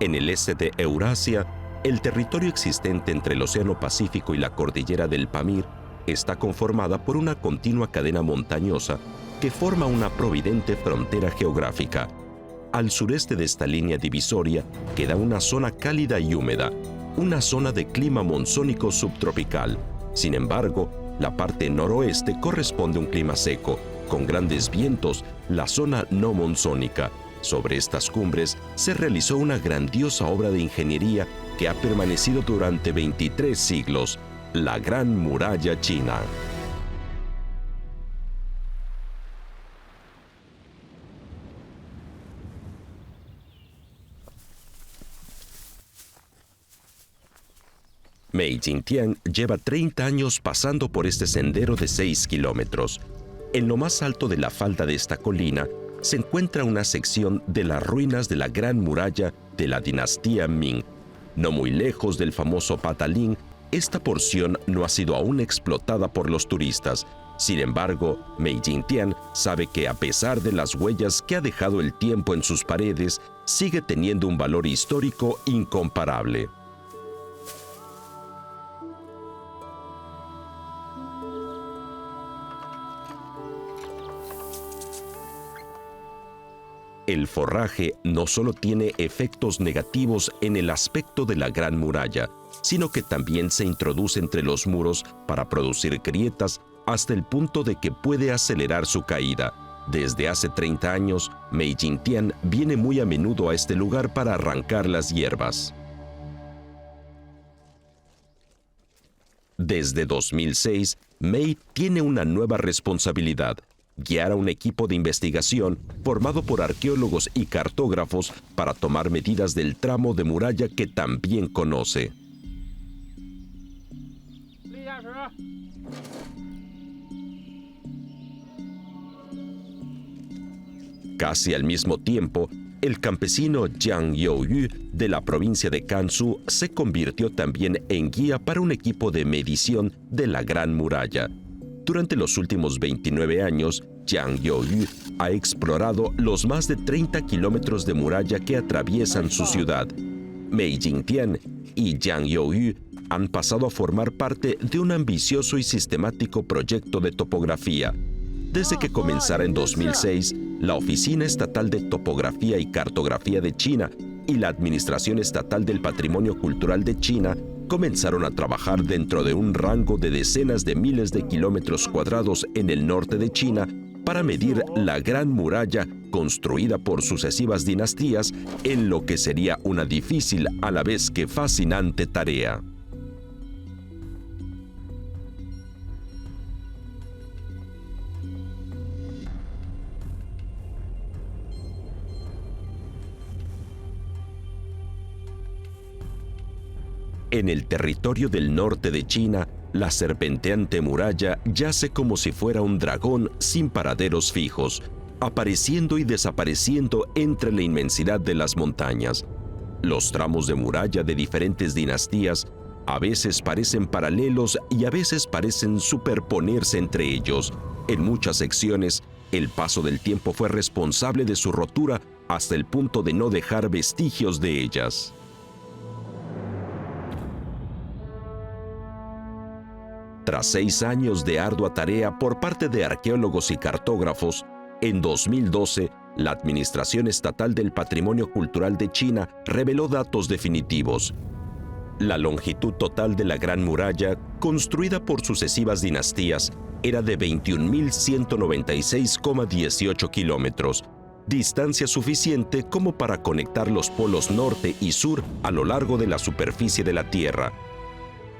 En el este de Eurasia, el territorio existente entre el Océano Pacífico y la cordillera del Pamir está conformada por una continua cadena montañosa que forma una providente frontera geográfica. Al sureste de esta línea divisoria queda una zona cálida y húmeda, una zona de clima monzónico subtropical. Sin embargo, la parte noroeste corresponde a un clima seco, con grandes vientos, la zona no monzónica. Sobre estas cumbres se realizó una grandiosa obra de ingeniería que ha permanecido durante 23 siglos, la Gran Muralla China. Mei Jingtian lleva 30 años pasando por este sendero de 6 kilómetros. En lo más alto de la falda de esta colina se encuentra una sección de las ruinas de la Gran Muralla de la dinastía Ming. No muy lejos del famoso Patalín, esta porción no ha sido aún explotada por los turistas. Sin embargo, Mei Jingtian sabe que a pesar de las huellas que ha dejado el tiempo en sus paredes, sigue teniendo un valor histórico incomparable. El forraje no solo tiene efectos negativos en el aspecto de la Gran Muralla, sino que también se introduce entre los muros para producir grietas hasta el punto de que puede acelerar su caída. Desde hace 30 años, Mei Jingtian viene muy a menudo a este lugar para arrancar las hierbas. Desde 2006, Mei tiene una nueva responsabilidad: guiar a un equipo de investigación formado por arqueólogos y cartógrafos para tomar medidas del tramo de muralla que también conoce. Casi al mismo tiempo, el campesino Jiang Youyu de la provincia de Gansu se convirtió también en guía para un equipo de medición de la Gran Muralla. Durante los últimos 29 años, Jiang Youyu ha explorado los más de 30 kilómetros de muralla que atraviesan su ciudad. Mei Jingtian y Jiang Youyu han pasado a formar parte de un ambicioso y sistemático proyecto de topografía. Desde que comenzara en 2006, la Oficina Estatal de Topografía y Cartografía de China y la Administración Estatal del Patrimonio Cultural de China comenzaron a trabajar dentro de un rango de decenas de miles de kilómetros cuadrados en el norte de China para medir la Gran Muralla construida por sucesivas dinastías en lo que sería una difícil a la vez que fascinante tarea. En el territorio del norte de China, la serpenteante muralla yace como si fuera un dragón sin paraderos fijos, apareciendo y desapareciendo entre la inmensidad de las montañas. Los tramos de muralla de diferentes dinastías a veces parecen paralelos y a veces parecen superponerse entre ellos. En muchas secciones, el paso del tiempo fue responsable de su rotura hasta el punto de no dejar vestigios de ellas. Tras 6 años de ardua tarea por parte de arqueólogos y cartógrafos, en 2012, la Administración Estatal del Patrimonio Cultural de China reveló datos definitivos. La longitud total de la Gran Muralla, construida por sucesivas dinastías, era de 21.196,18 kilómetros, distancia suficiente como para conectar los polos norte y sur a lo largo de la superficie de la Tierra.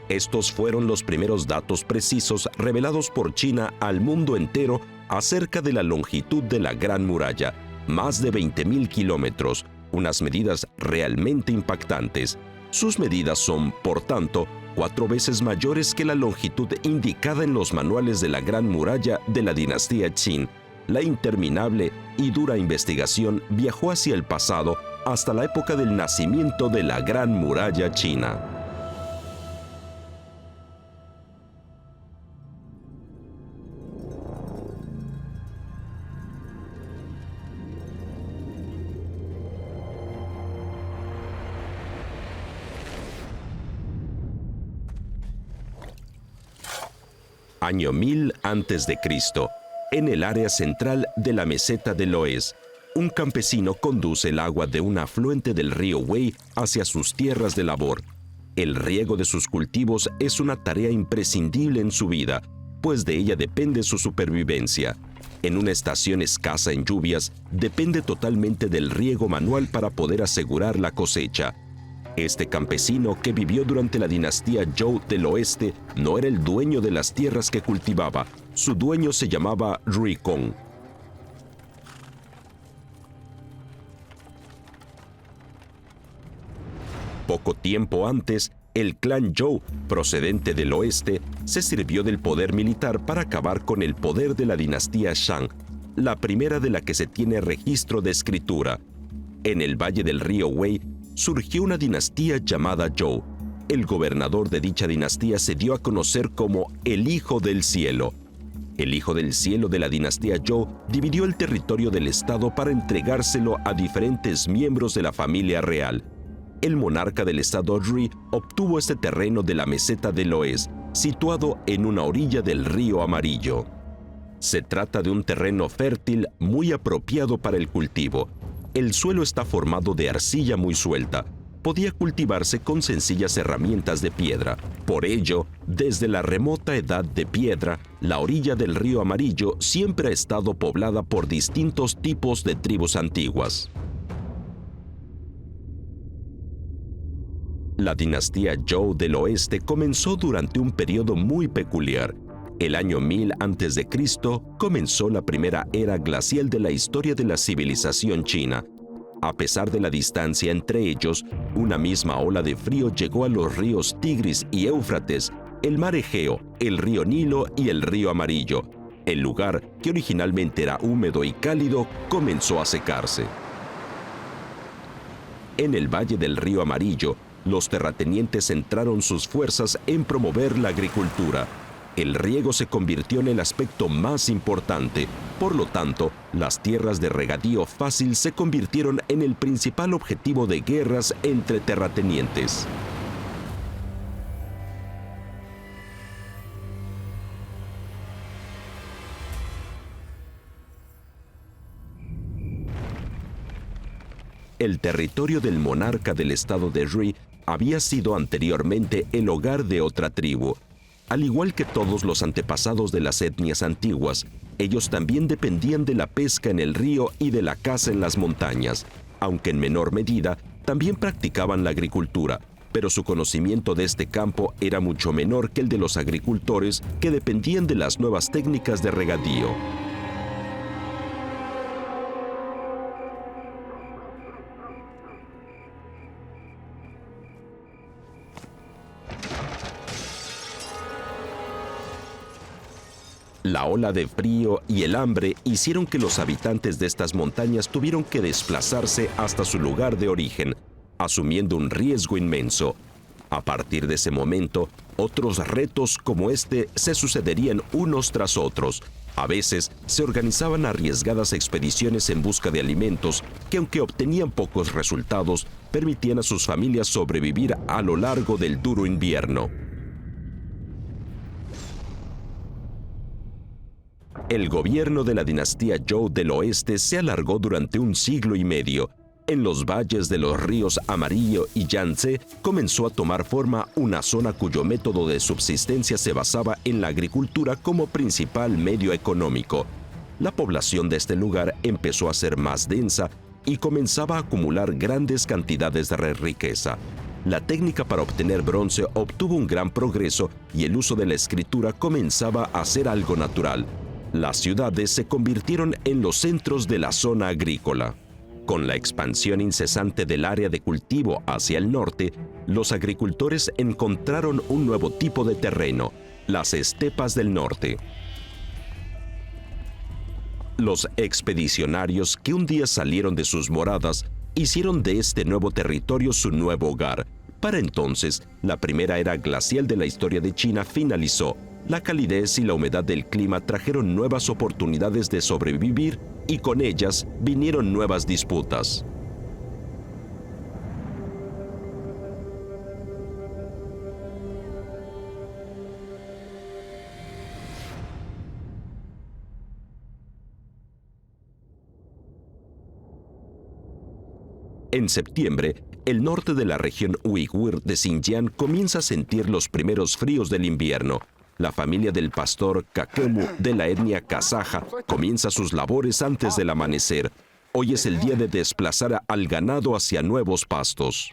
Estos fueron los primeros datos precisos revelados por China al mundo entero acerca de la longitud de la Gran Muralla, más de 20.000 kilómetros, unas medidas realmente impactantes. Sus medidas son, por tanto, 4 veces mayores que la longitud indicada en los manuales de la Gran Muralla de la dinastía Qin. La interminable y dura investigación viajó hacia el pasado hasta la época del nacimiento de la Gran Muralla China. Año 1000 a.C., en el área central de la meseta de Loess, un campesino conduce el agua de un afluente del río Wei hacia sus tierras de labor. El riego de sus cultivos es una tarea imprescindible en su vida, pues de ella depende su supervivencia. En una estación escasa en lluvias, depende totalmente del riego manual para poder asegurar la cosecha. Este campesino, que vivió durante la dinastía Zhou del oeste, no era el dueño de las tierras que cultivaba. Su dueño se llamaba Rui Kong. Poco tiempo antes, el clan Zhou, procedente del oeste, se sirvió del poder militar para acabar con el poder de la dinastía Shang, la primera de la que se tiene registro de escritura. En el valle del río Wei surgió una dinastía llamada Zhou. El gobernador de dicha dinastía se dio a conocer como el Hijo del Cielo. El Hijo del Cielo de la dinastía Zhou dividió el territorio del estado para entregárselo a diferentes miembros de la familia real. El monarca del estado Rui obtuvo este terreno de la meseta de Loess, situado en una orilla del río Amarillo. Se trata de un terreno fértil muy apropiado para el cultivo. El suelo está formado de arcilla muy suelta. Podía cultivarse con sencillas herramientas de piedra. Por ello, desde la remota edad de piedra, la orilla del río Amarillo siempre ha estado poblada por distintos tipos de tribus antiguas. La dinastía Zhou del oeste comenzó durante un periodo muy peculiar. El año 1000 a.C. comenzó la primera era glacial de la historia de la civilización china. A pesar de la distancia entre ellos, una misma ola de frío llegó a los ríos Tigris y Éufrates, el mar Egeo, el río Nilo y el río Amarillo. El lugar, que originalmente era húmedo y cálido, comenzó a secarse. En el valle del río Amarillo, los terratenientes centraron sus fuerzas en promover la agricultura. El riego se convirtió en el aspecto más importante. Por lo tanto, las tierras de regadío fácil se convirtieron en el principal objetivo de guerras entre terratenientes. El territorio del monarca del estado de Rui había sido anteriormente el hogar de otra tribu. Al igual que todos los antepasados de las etnias antiguas, ellos también dependían de la pesca en el río y de la caza en las montañas. Aunque en menor medida, también practicaban la agricultura, pero su conocimiento de este campo era mucho menor que el de los agricultores que dependían de las nuevas técnicas de regadío. La ola de frío y el hambre hicieron que los habitantes de estas montañas tuvieron que desplazarse hasta su lugar de origen, asumiendo un riesgo inmenso. A partir de ese momento, otros retos como este se sucederían unos tras otros. A veces se organizaban arriesgadas expediciones en busca de alimentos que, aunque obtenían pocos resultados, permitían a sus familias sobrevivir a lo largo del duro invierno. El gobierno de la dinastía Zhou del oeste se alargó durante un siglo y medio. En los valles de los ríos Amarillo y Yangtze comenzó a tomar forma una zona cuyo método de subsistencia se basaba en la agricultura como principal medio económico. La población de este lugar empezó a ser más densa y comenzaba a acumular grandes cantidades de riqueza. La técnica para obtener bronce obtuvo un gran progreso y el uso de la escritura comenzaba a ser algo natural. Las ciudades se convirtieron en los centros de la zona agrícola. Con la expansión incesante del área de cultivo hacia el norte, los agricultores encontraron un nuevo tipo de terreno, las estepas del norte. Los expedicionarios que un día salieron de sus moradas hicieron de este nuevo territorio su nuevo hogar. Para entonces, la primera era glacial de la historia de China finalizó. La calidez y la humedad del clima trajeron nuevas oportunidades de sobrevivir y con ellas vinieron nuevas disputas. En septiembre, el norte de la región uigur de Xinjiang comienza a sentir los primeros fríos del invierno. La familia del pastor Kakemu de la etnia kazaja comienza sus labores antes del amanecer. Hoy es el día de desplazar al ganado hacia nuevos pastos.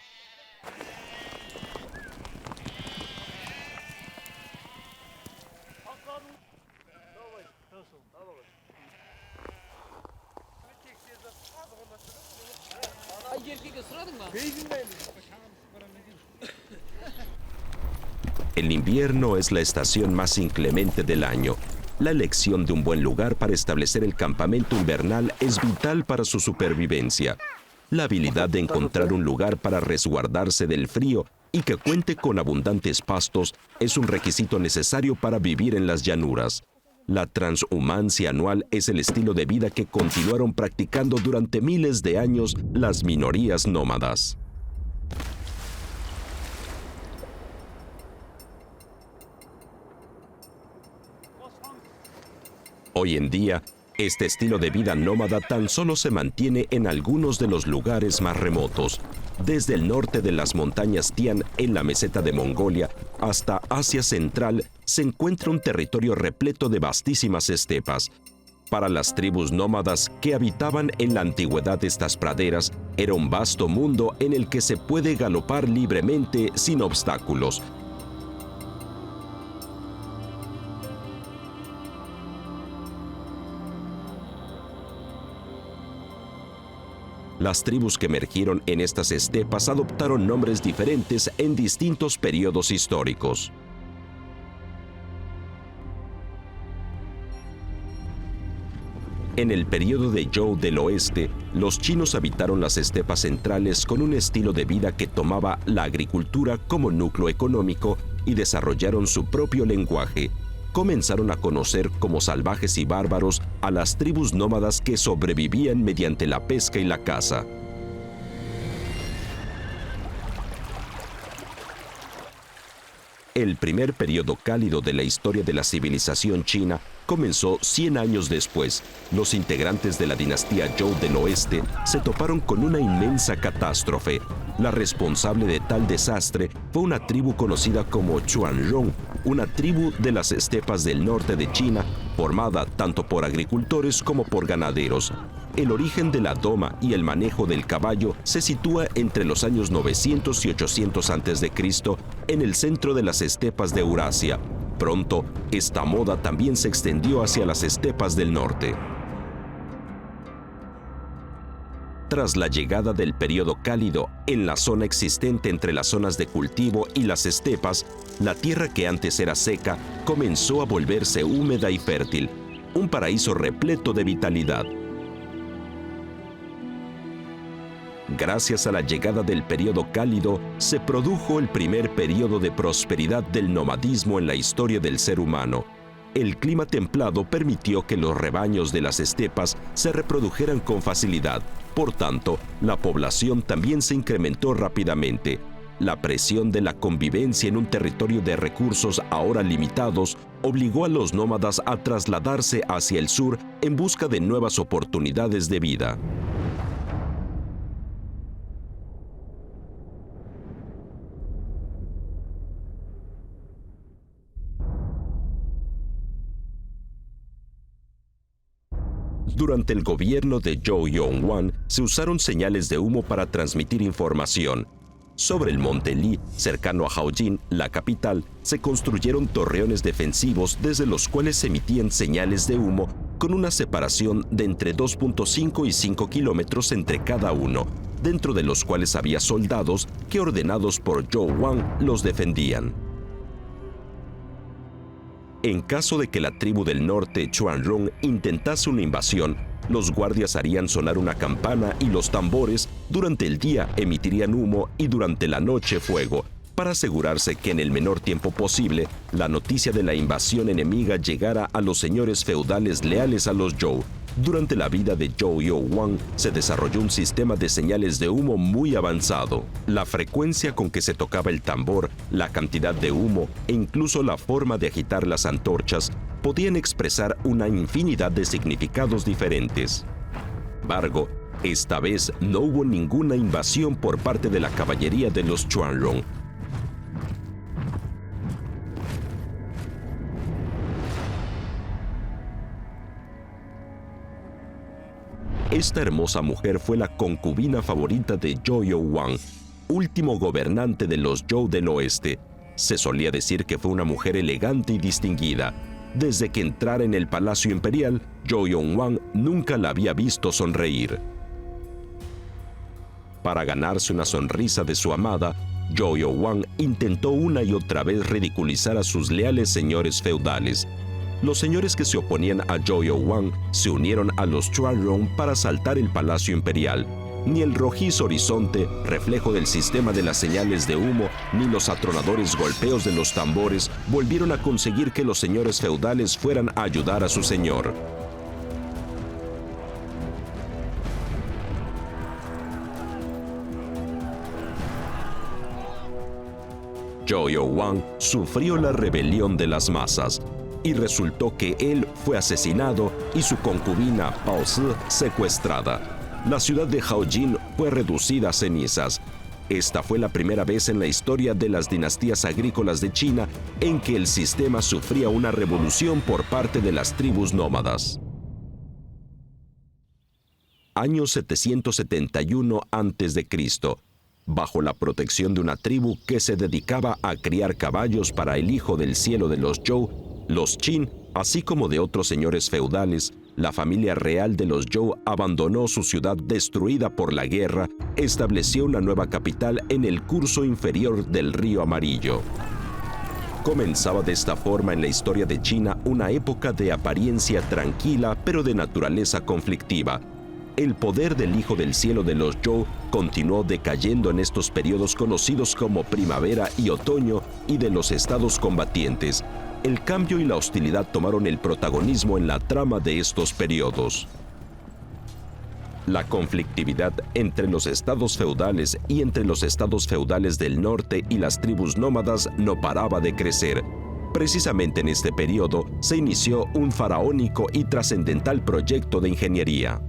El invierno es la estación más inclemente del año. La elección de un buen lugar para establecer el campamento invernal es vital para su supervivencia. La habilidad de encontrar un lugar para resguardarse del frío y que cuente con abundantes pastos es un requisito necesario para vivir en las llanuras. La transhumancia anual es el estilo de vida que continuaron practicando durante miles de años las minorías nómadas. Hoy en día, este estilo de vida nómada tan solo se mantiene en algunos de los lugares más remotos, desde el norte de las montañas Tian en la meseta de Mongolia hasta Asia Central se encuentra un territorio repleto de vastísimas estepas. Para las tribus nómadas que habitaban en la antigüedad estas praderas, era un vasto mundo en el que se puede galopar libremente sin obstáculos. Las tribus que emergieron en estas estepas adoptaron nombres diferentes en distintos periodos históricos. En el periodo de Zhou del Oeste, los chinos habitaron las estepas centrales con un estilo de vida que tomaba la agricultura como núcleo económico y desarrollaron su propio lenguaje. Comenzaron a conocer como salvajes y bárbaros a las tribus nómadas que sobrevivían mediante la pesca y la caza. El primer periodo cálido de la historia de la civilización china comenzó 100 años después. Los integrantes de la dinastía Zhou del Oeste se toparon con una inmensa catástrofe. La responsable de tal desastre fue una tribu conocida como Xuanzong, una tribu de las estepas del norte de China, formada tanto por agricultores como por ganaderos. El origen de la doma y el manejo del caballo se sitúa entre los años 900 y 800 a.C. en el centro de las estepas de Eurasia. Pronto, esta moda también se extendió hacia las estepas del norte. Tras la llegada del período cálido en la zona existente entre las zonas de cultivo y las estepas, la tierra que antes era seca comenzó a volverse húmeda y fértil, un paraíso repleto de vitalidad. Gracias a la llegada del período cálido, se produjo el primer período de prosperidad del nomadismo en la historia del ser humano. El clima templado permitió que los rebaños de las estepas se reprodujeran con facilidad. Por tanto, la población también se incrementó rápidamente. La presión de la convivencia en un territorio de recursos ahora limitados obligó a los nómadas a trasladarse hacia el sur en busca de nuevas oportunidades de vida. Durante el gobierno de Zhou Yonglun se usaron señales de humo para transmitir información. Sobre el monte Li, cercano a Haojin, la capital, se construyeron torreones defensivos desde los cuales se emitían señales de humo con una separación de entre 2.5 y 5 kilómetros entre cada uno, dentro de los cuales había soldados que, ordenados por Zhou Wang, los defendían. En caso de que la tribu del norte, Xuanzong, intentase una invasión, los guardias harían sonar una campana y los tambores durante el día emitirían humo y durante la noche fuego, para asegurarse que en el menor tiempo posible la noticia de la invasión enemiga llegara a los señores feudales leales a los Zhou. Durante la vida de Zhou Yonglun se desarrolló un sistema de señales de humo muy avanzado. La frecuencia con que se tocaba el tambor, la cantidad de humo e incluso la forma de agitar las antorchas podían expresar una infinidad de significados diferentes. Sin embargo, Esta vez no hubo ninguna invasión por parte de la caballería de los Xuanrong. Esta hermosa mujer fue la concubina favorita de Zhou Youwang, último gobernante de los Zhou del oeste. Se solía decir que fue una mujer elegante y distinguida. Desde que entrara en el palacio imperial, Zhou Youwang nunca la había visto sonreír. Para ganarse una sonrisa de su amada, Zhou Youwang intentó una y otra vez ridiculizar a sus leales señores feudales. Los señores que se oponían a Zhou Youwang se unieron a los Xuanrong para asaltar el palacio imperial. Ni el rojizo horizonte, reflejo del sistema de las señales de humo, ni los atronadores golpeos de los tambores volvieron a conseguir que los señores feudales fueran a ayudar a su señor. Zhou Youwang sufrió la rebelión de las masas y resultó que él fue asesinado y su concubina Bao Si secuestrada. La ciudad de Haojin fue reducida a cenizas. Esta fue la primera vez en la historia de las dinastías agrícolas de China en que el sistema sufría una revolución por parte de las tribus nómadas. Año 771 a.C. Bajo la protección de una tribu que se dedicaba a criar caballos para el hijo del cielo de los Zhou, los Qin, así como de otros señores feudales, la familia real de los Zhou abandonó su ciudad destruida por la guerra, estableció una nueva capital en el curso inferior del río Amarillo. Comenzaba de esta forma en la historia de China una época de apariencia tranquila pero de naturaleza conflictiva. El poder del hijo del cielo de los Zhou continuó decayendo en estos periodos conocidos como primavera y otoño y de los estados combatientes. El cambio y la hostilidad tomaron el protagonismo en la trama de estos periodos. La conflictividad entre los estados feudales y entre los estados feudales del norte y las tribus nómadas no paraba de crecer. Precisamente en este periodo se inició un faraónico y trascendental proyecto de ingeniería.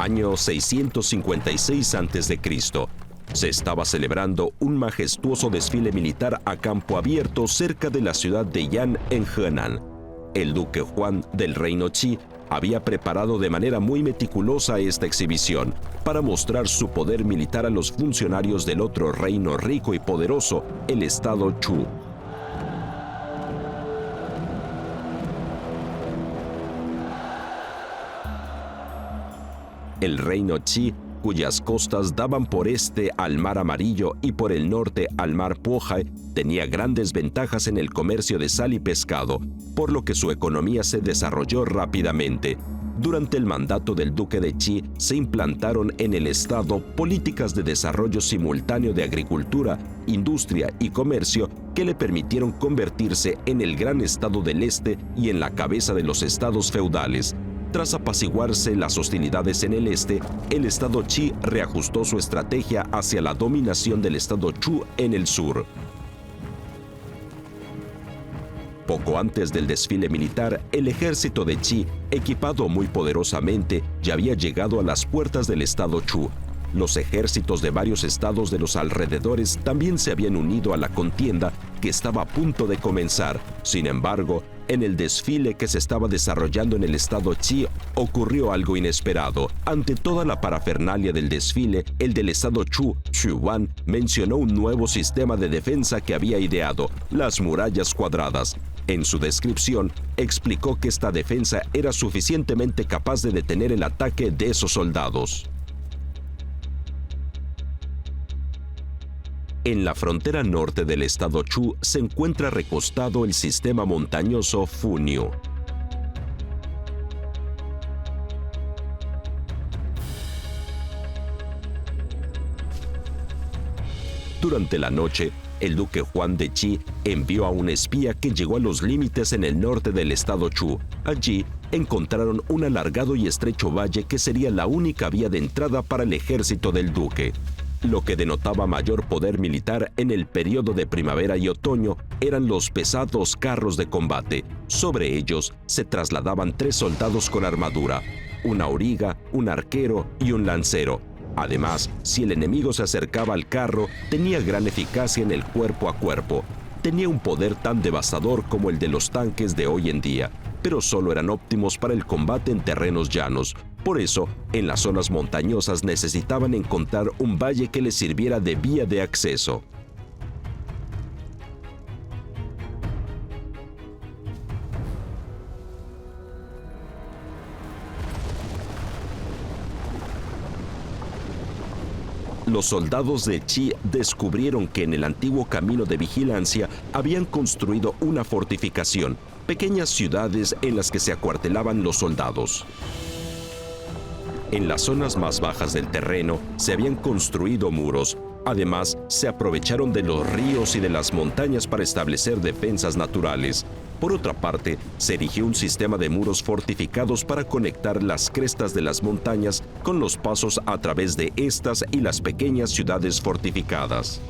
Año 656 a.C. Se estaba celebrando un majestuoso desfile militar a campo abierto cerca de la ciudad de Yan en Henan. El duque Juan del reino Qi había preparado de manera muy meticulosa esta exhibición para mostrar su poder militar a los funcionarios del otro reino rico y poderoso, el estado Chu. El reino Qi, cuyas costas daban por este al mar Amarillo y por el norte al mar Puohai, tenía grandes ventajas en el comercio de sal y pescado, por lo que su economía se desarrolló rápidamente. Durante el mandato del duque de Qi se implantaron en el estado políticas de desarrollo simultáneo de agricultura, industria y comercio que le permitieron convertirse en el gran estado del este y en la cabeza de los estados feudales. Tras apaciguarse las hostilidades en el este, el estado Qi reajustó su estrategia hacia la dominación del estado Chu en el sur. Poco antes del desfile militar, el ejército de Qi, equipado muy poderosamente, ya había llegado a las puertas del estado Chu. Los ejércitos de varios estados de los alrededores también se habían unido a la contienda que estaba a punto de comenzar. Sin embargo, en el desfile que se estaba desarrollando en el estado Qi ocurrió algo inesperado. Ante toda la parafernalia del desfile, el del estado Chu, Xu Wan, mencionó un nuevo sistema de defensa que había ideado, las murallas cuadradas. En su descripción, explicó que esta defensa era suficientemente capaz de detener el ataque de esos soldados. En la frontera norte del estado Chu se encuentra recostado el sistema montañoso Funyu. Durante la noche, el duque Juan de Qi envió a un espía que llegó a los límites en el norte del estado Chu. Allí encontraron un alargado y estrecho valle que sería la única vía de entrada para el ejército del duque. Lo que denotaba mayor poder militar en el periodo de primavera y otoño eran los pesados carros de combate. Sobre ellos se trasladaban 3 soldados con armadura, un auriga, un arquero y un lancero. Además, si el enemigo se acercaba al carro, tenía gran eficacia en el cuerpo a cuerpo. Tenía un poder tan devastador como el de los tanques de hoy en día, pero solo eran óptimos para el combate en terrenos llanos. Por eso, en las zonas montañosas necesitaban encontrar un valle que les sirviera de vía de acceso. Los soldados de Qi descubrieron que en el antiguo camino de vigilancia habían construido una fortificación, pequeñas ciudades en las que se acuartelaban los soldados. En las zonas más bajas del terreno se habían construido muros. Además, se aprovecharon de los ríos y de las montañas para establecer defensas naturales. Por otra parte, se erigió un sistema de muros fortificados para conectar las crestas de las montañas con los pasos a través de estas y las pequeñas ciudades fortificadas.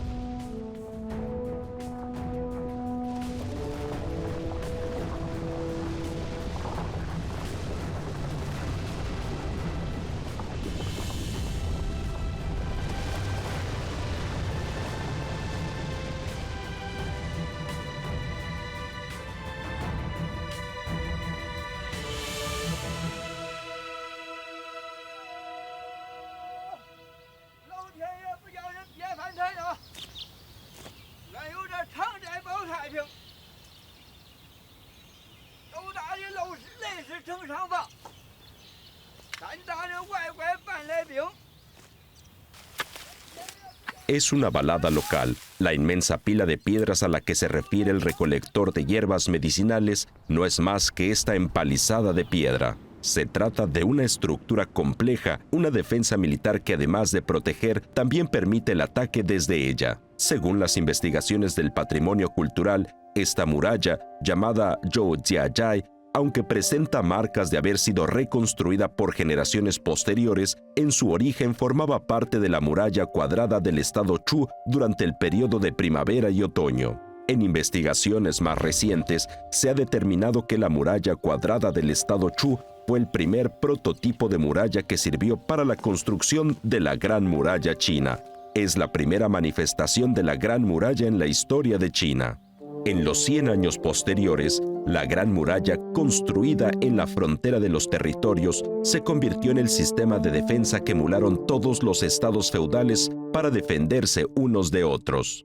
Es una balada local. La inmensa pila de piedras a la que se refiere el recolector de hierbas medicinales no es más que esta empalizada de piedra. Se trata de una estructura compleja, una defensa militar que además de proteger, también permite el ataque desde ella. Según las investigaciones del patrimonio cultural, esta muralla, llamada Zhoujiajie, aunque presenta marcas de haber sido reconstruida por generaciones posteriores, en su origen formaba parte de la muralla cuadrada del estado Chu durante el periodo de primavera y otoño. En investigaciones más recientes, se ha determinado que la muralla cuadrada del estado Chu fue el primer prototipo de muralla que sirvió para la construcción de la Gran Muralla China. Es la primera manifestación de la Gran Muralla en la historia de China. En los 100 años posteriores, la Gran Muralla, construida en la frontera de los territorios, se convirtió en el sistema de defensa que emularon todos los estados feudales para defenderse unos de otros.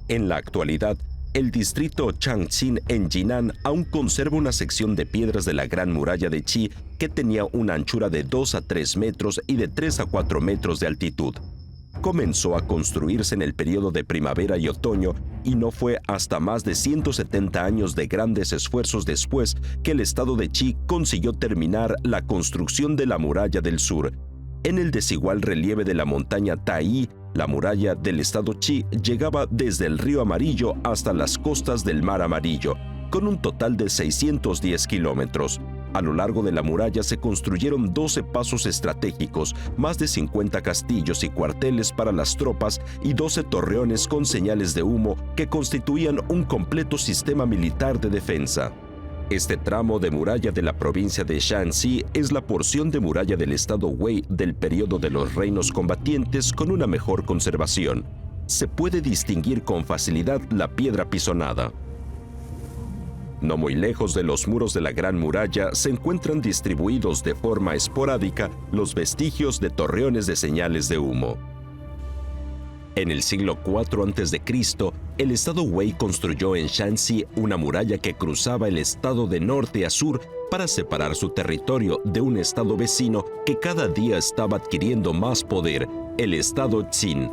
En la actualidad, el distrito Changqing en Jinan aún conserva una sección de piedras de la Gran Muralla de Qi que tenía una anchura de 2 a 3 metros y de 3 a 4 metros de altitud. Comenzó a construirse en el periodo de primavera y otoño y no fue hasta más de 170 años de grandes esfuerzos después que el estado de Qi consiguió terminar la construcción de la Muralla del Sur. En el desigual relieve de la montaña Taí, la muralla del estado Qi llegaba desde el río Amarillo hasta las costas del Mar Amarillo, con un total de 610 kilómetros. A lo largo de la muralla se construyeron 12 pasos estratégicos, más de 50 castillos y cuarteles para las tropas y 12 torreones con señales de humo que constituían un completo sistema militar de defensa. Este tramo de muralla de la provincia de Shanxi es la porción de muralla del estado Wei del periodo de los reinos combatientes con una mejor conservación. Se puede distinguir con facilidad la piedra pisonada. No muy lejos de los muros de la Gran Muralla se encuentran distribuidos de forma esporádica los vestigios de torreones de señales de humo. En el siglo IV a.C., el estado Wei construyó en Shanxi una muralla que cruzaba el estado de norte a sur para separar su territorio de un estado vecino que cada día estaba adquiriendo más poder, el estado Qin.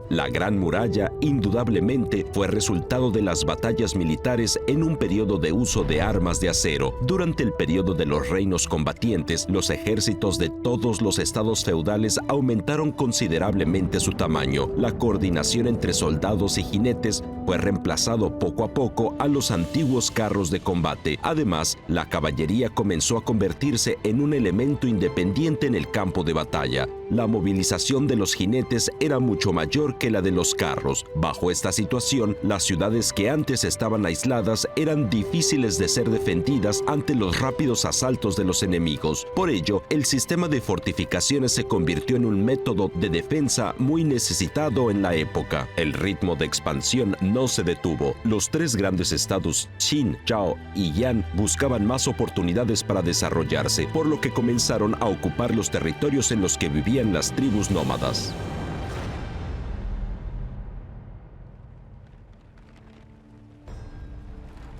La Gran Muralla, indudablemente, fue resultado de las batallas militares en un periodo de uso de armas de acero. Durante el periodo de los reinos combatientes, los ejércitos de todos los estados feudales aumentaron considerablemente su tamaño. La coordinación entre soldados y jinetes fue reemplazado poco a poco a los antiguos carros de combate. Además, la caballería comenzó a convertirse en un elemento independiente en el campo de batalla. La movilización de los jinetes era mucho mayor que la de los carros. Bajo esta situación, las ciudades que antes estaban aisladas eran difíciles de ser defendidas ante los rápidos asaltos de los enemigos. Por ello, el sistema de fortificaciones se convirtió en un método de defensa muy necesitado en la época. El ritmo de expansión no se detuvo. Los tres grandes estados, Qin, Zhao y Yan, buscaban más oportunidades para desarrollarse, por lo que comenzaron a ocupar los territorios en los que vivían las tribus nómadas.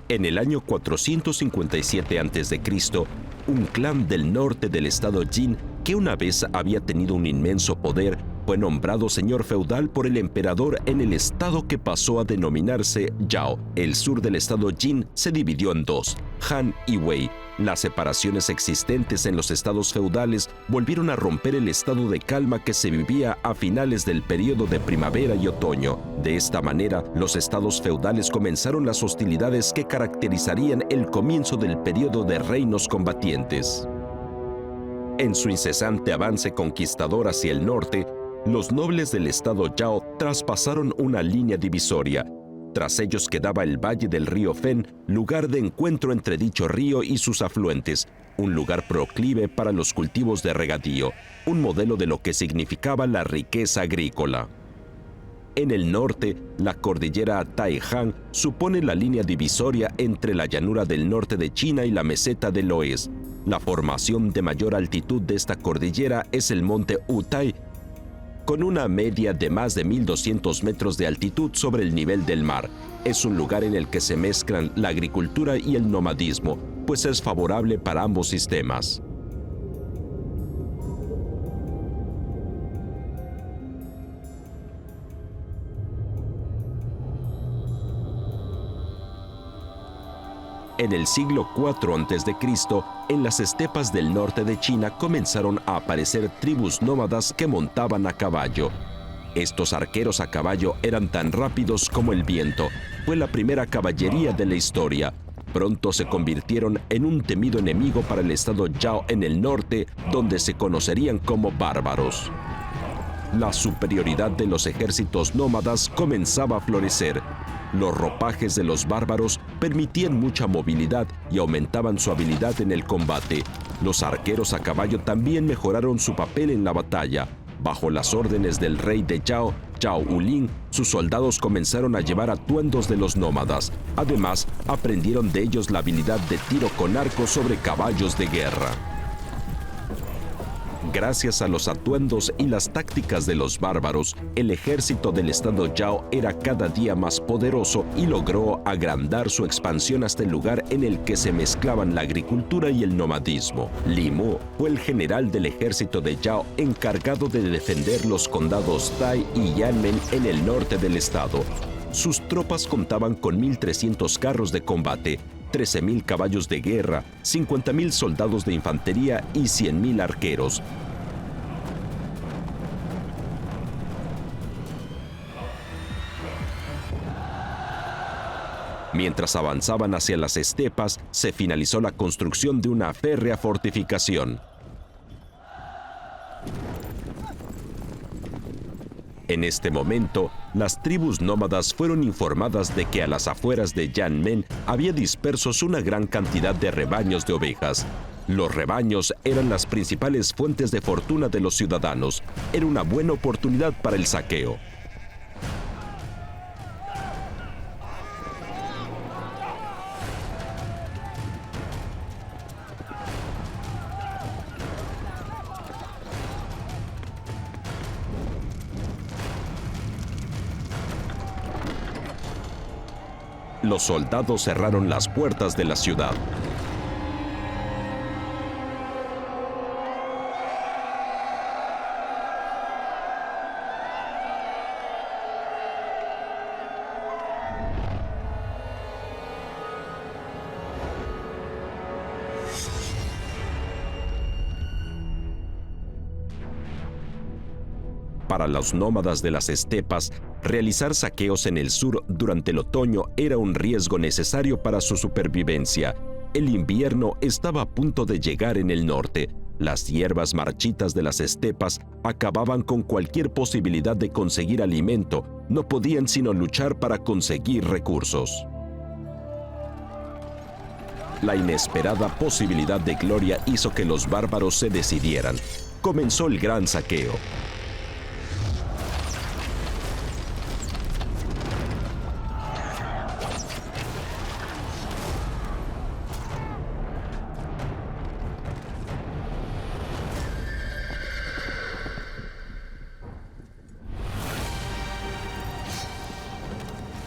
En el año 457 a.C., un clan del norte del estado Jin, que una vez había tenido un inmenso poder, fue nombrado señor feudal por el emperador en el estado que pasó a denominarse Zhao. El sur del estado Jin se dividió en dos, Han y Wei. Las separaciones existentes en los estados feudales volvieron a romper el estado de calma que se vivía a finales del periodo de primavera y otoño. De esta manera, los estados feudales comenzaron las hostilidades que caracterizarían el comienzo del periodo de reinos combatientes. En su incesante avance conquistador hacia el norte, los nobles del estado Zhao traspasaron una línea divisoria. Tras ellos quedaba el valle del río Fen, lugar de encuentro entre dicho río y sus afluentes, un lugar proclive para los cultivos de regadío, un modelo de lo que significaba la riqueza agrícola. En el norte, la cordillera Taihan supone la línea divisoria entre la llanura del norte de China y la meseta del oeste. La formación de mayor altitud de esta cordillera es el monte Wutai, con una media de más de 1.200 metros de altitud sobre el nivel del mar. Es un lugar en el que se mezclan la agricultura y el nomadismo, pues es favorable para ambos sistemas. En el siglo IV a.C., en las estepas del norte de China comenzaron a aparecer tribus nómadas que montaban a caballo. Estos arqueros a caballo eran tan rápidos como el viento. Fue la primera caballería de la historia. Pronto se convirtieron en un temido enemigo para el estado Zhao en el norte, donde se conocerían como bárbaros. La superioridad de los ejércitos nómadas comenzaba a florecer. Los ropajes de los bárbaros permitían mucha movilidad y aumentaban su habilidad en el combate. Los arqueros a caballo también mejoraron su papel en la batalla. Bajo las órdenes del rey de Zhao, Zhao Ulin, sus soldados comenzaron a llevar atuendos de los nómadas. Además, aprendieron de ellos la habilidad de tiro con arco sobre caballos de guerra. Gracias a los atuendos y las tácticas de los bárbaros, el ejército del estado Zhao era cada día más poderoso y logró agrandar su expansión hasta el lugar en el que se mezclaban la agricultura y el nomadismo. Li Mu fue el general del ejército de Zhao encargado de defender los condados Tai y Yanmen en el norte del estado. Sus tropas contaban con 1.300 carros de combate, 13.000 caballos de guerra, 50.000 soldados de infantería y 100.000 arqueros. Mientras avanzaban hacia las estepas, se finalizó la construcción de una férrea fortificación. En este momento, las tribus nómadas fueron informadas de que a las afueras de Yanmen había dispersos una gran cantidad de rebaños de ovejas. Los rebaños eran las principales fuentes de fortuna de los ciudadanos. Era una buena oportunidad para el saqueo. Los soldados cerraron las puertas de la ciudad. Para los nómadas de las estepas, realizar saqueos en el sur durante el otoño era un riesgo necesario para su supervivencia. El invierno estaba a punto de llegar en el norte. Las hierbas marchitas de las estepas acababan con cualquier posibilidad de conseguir alimento. No podían sino luchar para conseguir recursos. La inesperada posibilidad de gloria hizo que los bárbaros se decidieran. Comenzó el gran saqueo.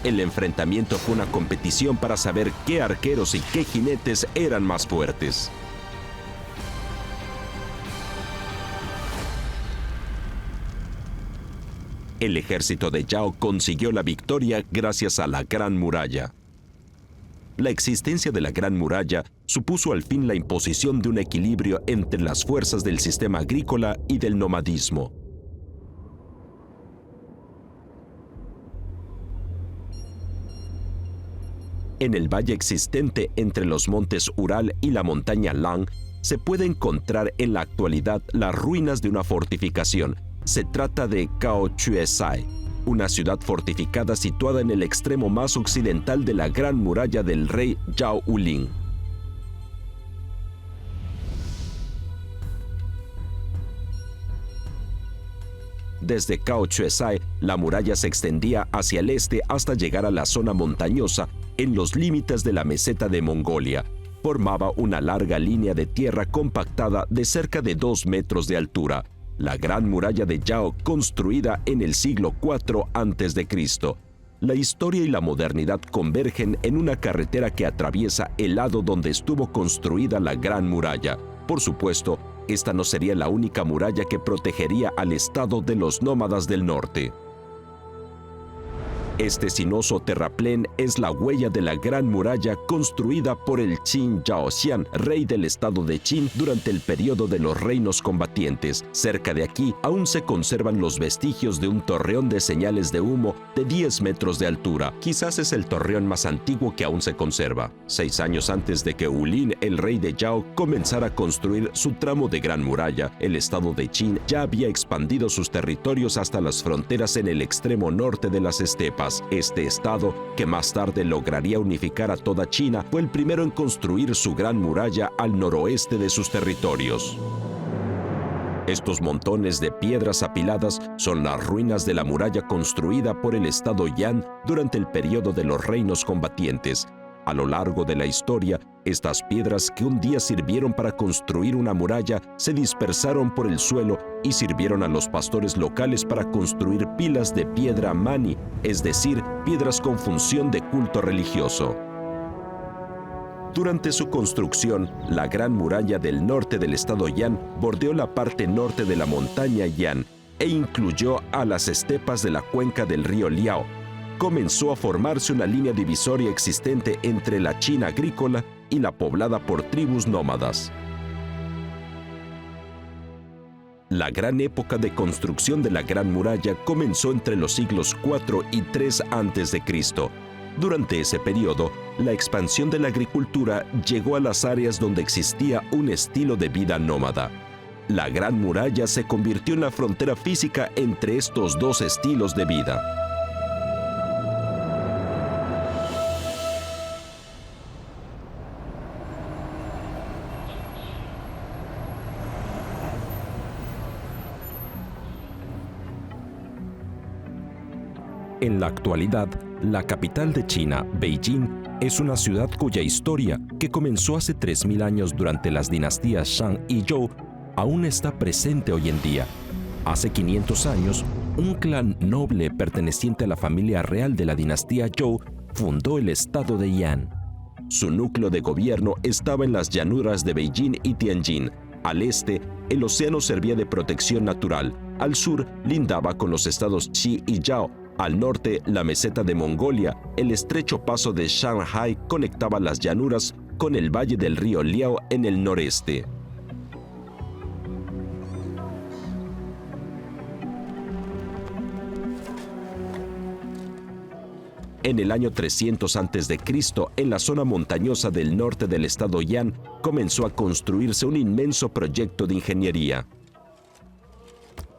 El enfrentamiento fue una competición para saber qué arqueros y qué jinetes eran más fuertes. El ejército de Yao consiguió la victoria gracias a la Gran Muralla. La existencia de la Gran Muralla supuso al fin la imposición de un equilibrio entre las fuerzas del sistema agrícola y del nomadismo. En el valle existente entre los montes Ural y la montaña Lang, se puede encontrar en la actualidad las ruinas de una fortificación. Se trata de Cao Chue Sai, una ciudad fortificada situada en el extremo más occidental de la Gran Muralla del rey Zhao Ulin. Desde Cao Chue Sai, la muralla se extendía hacia el este hasta llegar a la zona montañosa en los límites de la meseta de Mongolia. Formaba una larga línea de tierra compactada de cerca de 2 metros de altura. La Gran Muralla de Yao, construida en el siglo IV a.C. La historia y la modernidad convergen en una carretera que atraviesa el lado donde estuvo construida la Gran Muralla. Por supuesto, esta no sería la única muralla que protegería al estado de los nómadas del norte. Este sinuoso terraplén es la huella de la Gran Muralla construida por el Qin Yaoxian, rey del estado de Qin durante el periodo de los reinos combatientes. Cerca de aquí aún se conservan los vestigios de un torreón de señales de humo de 10 metros de altura. Quizás es el torreón más antiguo que aún se conserva. 6 años antes de que Ulin, el rey de Yao, comenzara a construir su tramo de Gran Muralla, el estado de Qin ya había expandido sus territorios hasta las fronteras en el extremo norte de las estepas. Este estado, que más tarde lograría unificar a toda China, fue el primero en construir su Gran Muralla al noroeste de sus territorios. Estos montones de piedras apiladas son las ruinas de la muralla construida por el estado Yan durante el periodo de los reinos combatientes. A lo largo de la historia, estas piedras que un día sirvieron para construir una muralla se dispersaron por el suelo y sirvieron a los pastores locales para construir pilas de piedra mani, es decir, piedras con función de culto religioso. Durante su construcción, la Gran Muralla del norte del estado Yan bordeó la parte norte de la montaña Yan e incluyó a las estepas de la cuenca del río Liao. Comenzó a formarse una línea divisoria existente entre la China agrícola y la poblada por tribus nómadas. La gran época de construcción de la Gran Muralla comenzó entre los siglos IV y III a.C. Durante ese periodo, la expansión de la agricultura llegó a las áreas donde existía un estilo de vida nómada. La Gran Muralla se convirtió en la frontera física entre estos dos estilos de vida. En la actualidad, la capital de China, Beijing, es una ciudad cuya historia, que comenzó hace 3000 años durante las dinastías Shang y Zhou, aún está presente hoy en día. Hace 500 años, un clan noble perteneciente a la familia real de la dinastía Zhou fundó el estado de Yan. Su núcleo de gobierno estaba en las llanuras de Beijing y Tianjin. Al este, el océano servía de protección natural. Al sur, lindaba con los estados Qi y Zhao. Al norte, la meseta de Mongolia, el estrecho paso de Shanghai conectaba las llanuras con el valle del río Liao en el noreste. En el año 300 a.C., en la zona montañosa del norte del estado Yan, comenzó a construirse un inmenso proyecto de ingeniería.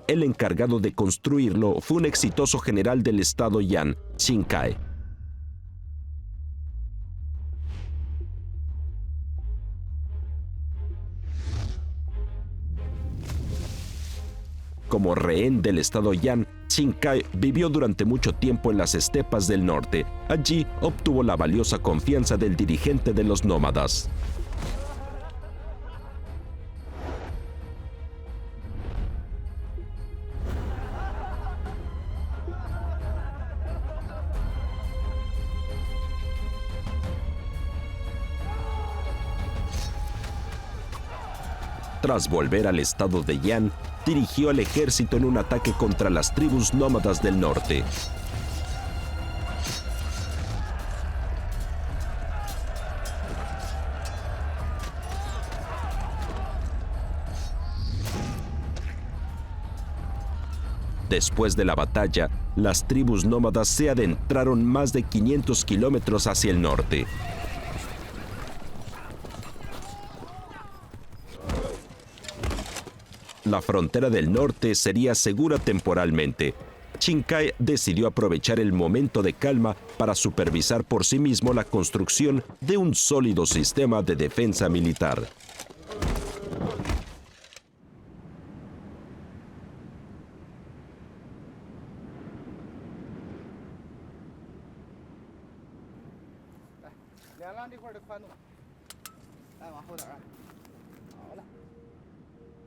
El encargado de construirlo fue un exitoso general del estado Yan, Qin Kai. Como rehén del estado Yan, Qin Kai vivió durante mucho tiempo en las estepas del norte. Allí obtuvo la valiosa confianza del dirigente de los nómadas. Tras volver al estado de Yan, dirigió al ejército en un ataque contra las tribus nómadas del norte. Después de la batalla, las tribus nómadas se adentraron más de 500 kilómetros hacia el norte. La frontera del norte sería segura temporalmente. Qin Kai decidió aprovechar el momento de calma para supervisar por sí mismo la construcción de un sólido sistema de defensa militar.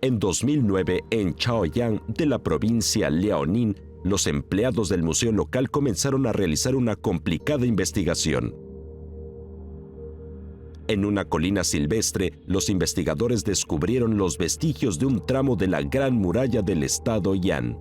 En 2009, en Chaoyang, de la provincia Liaoning, los empleados del museo local comenzaron a realizar una complicada investigación. En una colina silvestre, los investigadores descubrieron los vestigios de un tramo de la Gran Muralla del estado Yan.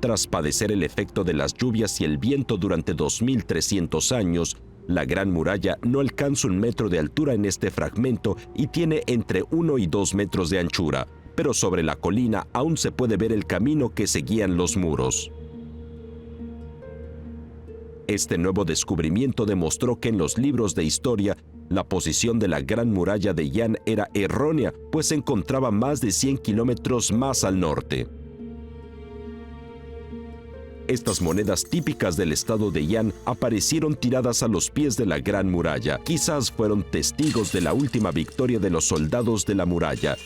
Tras padecer el efecto de las lluvias y el viento durante 2300 años, la Gran Muralla no alcanza 1 metro de altura en este fragmento y tiene entre 1 y 2 metros de anchura, pero sobre la colina aún se puede ver el camino que seguían los muros. Este nuevo descubrimiento demostró que en los libros de historia, la posición de la Gran Muralla de Yan era errónea, pues se encontraba más de 100 kilómetros más al norte. Estas monedas típicas del estado de Yan aparecieron tiradas a los pies de la Gran Muralla. Quizás fueron testigos de la última victoria de los soldados de la muralla.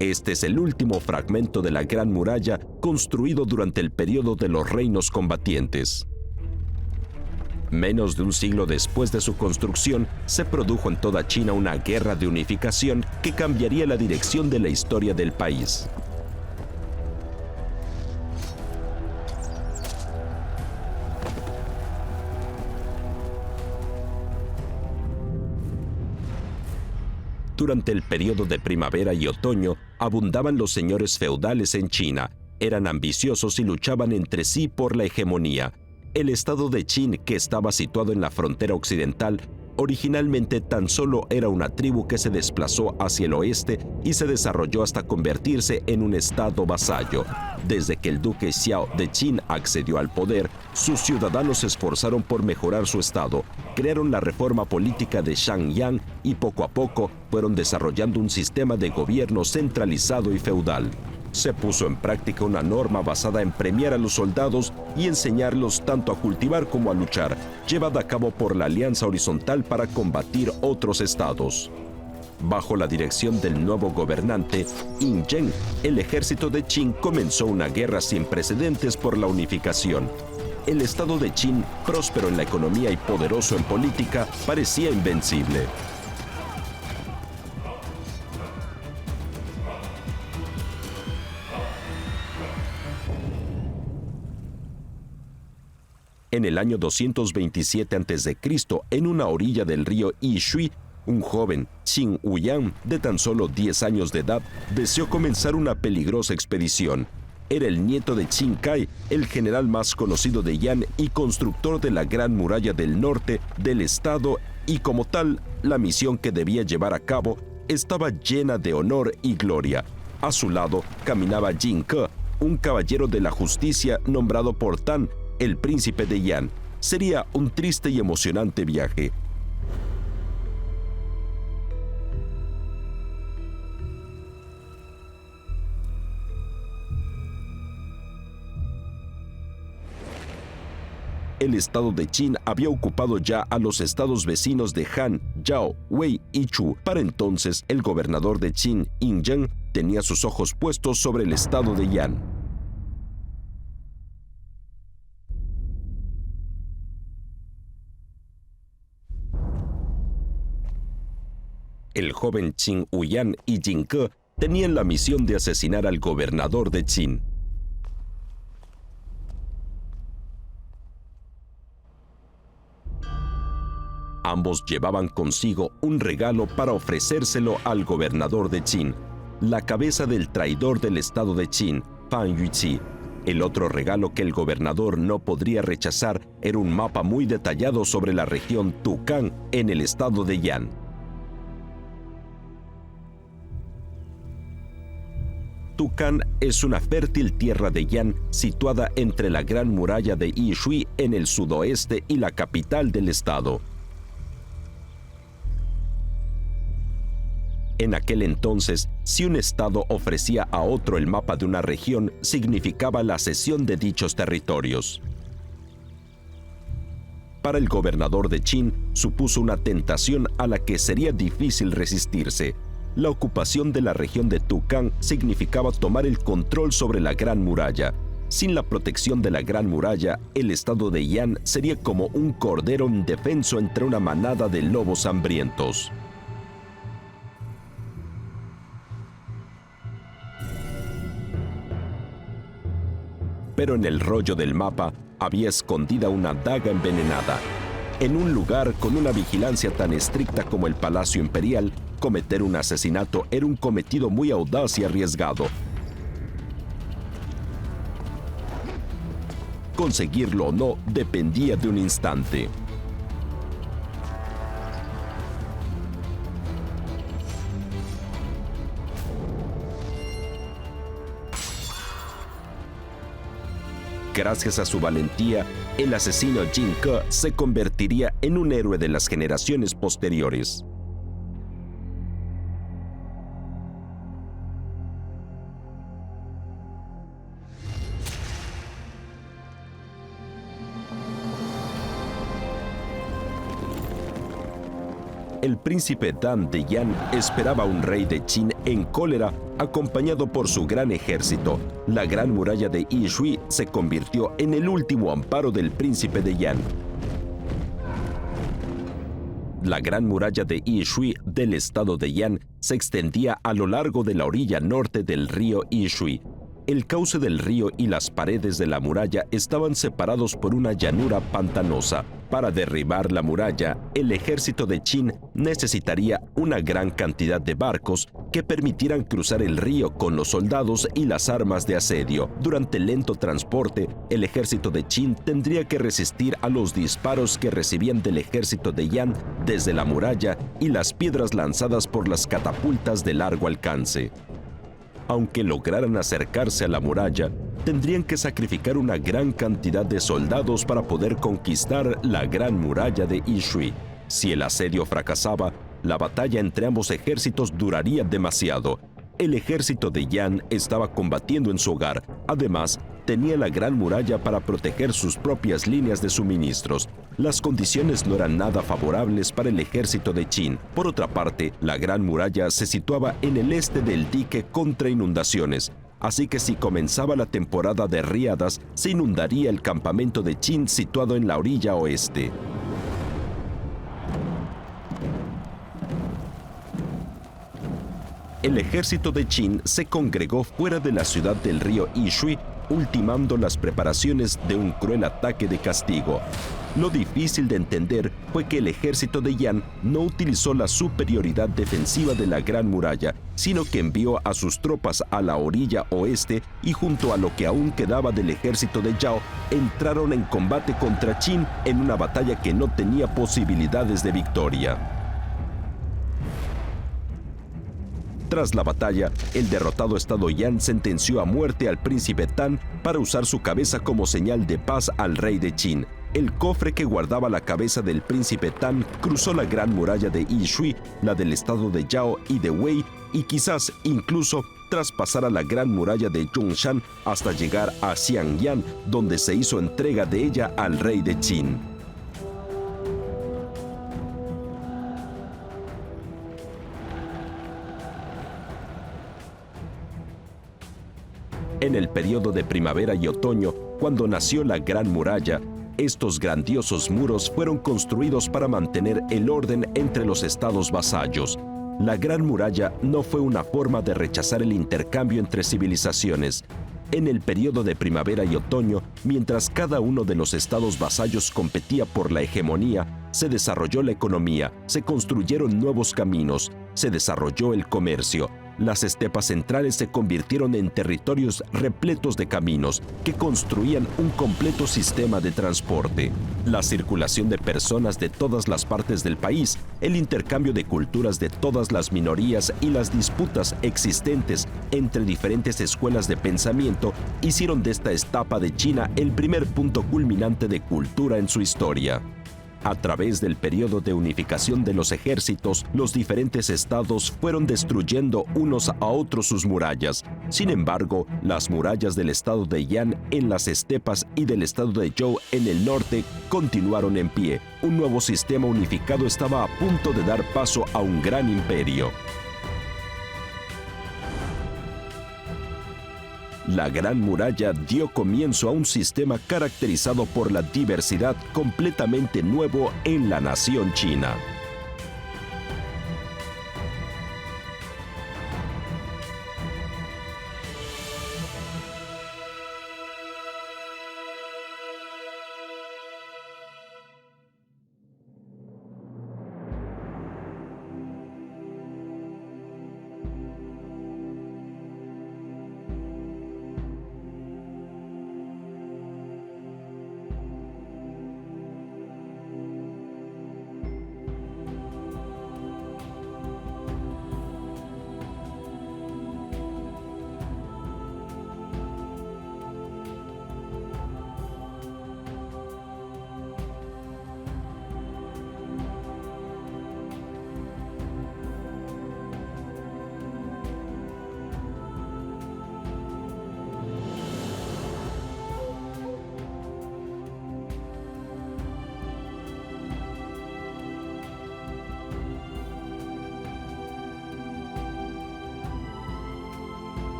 Este es el último fragmento de la Gran Muralla construido durante el periodo de los reinos combatientes. Menos de un siglo después de su construcción, se produjo en toda China una guerra de unificación que cambiaría la dirección de la historia del país. Durante el periodo de primavera y otoño, abundaban los señores feudales en China. Eran ambiciosos y luchaban entre sí por la hegemonía. El estado de Qin, que estaba situado en la frontera occidental, originalmente tan solo era una tribu que se desplazó hacia el oeste y se desarrolló hasta convertirse en un estado vasallo. Desde que el duque Xiao de Qin accedió al poder, sus ciudadanos se esforzaron por mejorar su estado, crearon la reforma política de Shangyang y poco a poco fueron desarrollando un sistema de gobierno centralizado y feudal. Se puso en práctica una norma basada en premiar a los soldados y enseñarlos tanto a cultivar como a luchar, llevada a cabo por la Alianza Horizontal para combatir otros estados. Bajo la dirección del nuevo gobernante, Yin Zheng, el ejército de Qin comenzó una guerra sin precedentes por la unificación. El estado de Qin, próspero en la economía y poderoso en política, parecía invencible. En el año 227 a.C., en una orilla del río Yishui, un joven, Qin Huyan, de tan solo 10 años de edad, deseó comenzar una peligrosa expedición. Era el nieto de Qin Kai, el general más conocido de Yan y constructor de la Gran Muralla del Norte del estado, y como tal, la misión que debía llevar a cabo estaba llena de honor y gloria. A su lado caminaba Jin Ke, un caballero de la justicia nombrado por Tan, el príncipe de Yan. Sería un triste y emocionante viaje. El estado de Qin había ocupado ya a los estados vecinos de Han, Yao, Wei y Chu. Para entonces, el gobernador de Qin, Yin, tenía sus ojos puestos sobre el estado de Yan. El joven Qin Huyan y Jin Ke tenían la misión de asesinar al gobernador de Qin. Ambos llevaban consigo un regalo para ofrecérselo al gobernador de Qin, la cabeza del traidor del estado de Qin, Fan Yuqi. El otro regalo que el gobernador no podría rechazar era un mapa muy detallado sobre la región Tucán en el estado de Yan. Tucán es una fértil tierra de Yan situada entre la Gran Muralla de Yishui en el sudoeste y la capital del estado. En aquel entonces, si un estado ofrecía a otro el mapa de una región, significaba la cesión de dichos territorios. Para el gobernador de Qin, supuso una tentación a la que sería difícil resistirse. La ocupación de la región de Tucán significaba tomar el control sobre la Gran Muralla. Sin la protección de la Gran Muralla, el estado de Yan sería como un cordero indefenso entre una manada de lobos hambrientos. Pero en el rollo del mapa había escondida una daga envenenada. En un lugar con una vigilancia tan estricta como el Palacio Imperial, cometer un asesinato era un cometido muy audaz y arriesgado. Conseguirlo o no dependía de un instante. Gracias a su valentía, el asesino Jin Ke se convertiría en un héroe de las generaciones posteriores. El príncipe Dan de Yan esperaba a un rey de Qin en cólera, acompañado por su gran ejército. La Gran Muralla de Yishui se convirtió en el último amparo del príncipe de Yan. La Gran Muralla de Yishui del estado de Yan se extendía a lo largo de la orilla norte del río Yishui. El cauce del río y las paredes de la muralla estaban separados por una llanura pantanosa. Para derribar la muralla, el ejército de Qin necesitaría una gran cantidad de barcos que permitieran cruzar el río con los soldados y las armas de asedio. Durante el lento transporte, el ejército de Qin tendría que resistir a los disparos que recibían del ejército de Yan desde la muralla y las piedras lanzadas por las catapultas de largo alcance. Aunque lograran acercarse a la muralla, tendrían que sacrificar una gran cantidad de soldados para poder conquistar la Gran Muralla de Yishui. Si el asedio fracasaba, la batalla entre ambos ejércitos duraría demasiado. El ejército de Yan estaba combatiendo en su hogar. Además, tenía la Gran Muralla para proteger sus propias líneas de suministros. Las condiciones no eran nada favorables para el ejército de Qin. Por otra parte, la Gran Muralla se situaba en el este del dique contra inundaciones. Así que si comenzaba la temporada de riadas, se inundaría el campamento de Qin situado en la orilla oeste. El ejército de Qin se congregó fuera de la ciudad del río Yishui ultimando las preparaciones de un cruel ataque de castigo. Lo difícil de entender fue que el ejército de Yan no utilizó la superioridad defensiva de la Gran Muralla, sino que envió a sus tropas a la orilla oeste y junto a lo que aún quedaba del ejército de Zhao, entraron en combate contra Qin en una batalla que no tenía posibilidades de victoria. Tras la batalla, el derrotado estado Yan sentenció a muerte al príncipe Tan para usar su cabeza como señal de paz al rey de Qin. El cofre que guardaba la cabeza del príncipe Tan cruzó la gran muralla de Yishui, la del estado de Zhao y de Wei, y quizás incluso traspasara la gran muralla de Zhongshan hasta llegar a Xiangyan, donde se hizo entrega de ella al rey de Qin. En el periodo de primavera y otoño, cuando nació la Gran Muralla, estos grandiosos muros fueron construidos para mantener el orden entre los estados vasallos. La Gran Muralla no fue una forma de rechazar el intercambio entre civilizaciones. En el periodo de primavera y otoño, mientras cada uno de los estados vasallos competía por la hegemonía, se desarrolló la economía, se construyeron nuevos caminos, se desarrolló el comercio. Las estepas centrales se convirtieron en territorios repletos de caminos que construían un completo sistema de transporte. La circulación de personas de todas las partes del país, el intercambio de culturas de todas las minorías y las disputas existentes entre diferentes escuelas de pensamiento hicieron de esta etapa de China el primer punto culminante de cultura en su historia. A través del periodo de unificación de los ejércitos, los diferentes estados fueron destruyendo unos a otros sus murallas. Sin embargo, las murallas del estado de Yan en las estepas y del estado de Zhou en el norte continuaron en pie. Un nuevo sistema unificado estaba a punto de dar paso a un gran imperio. La Gran Muralla dio comienzo a un sistema caracterizado por la diversidad completamente nuevo en la nación china.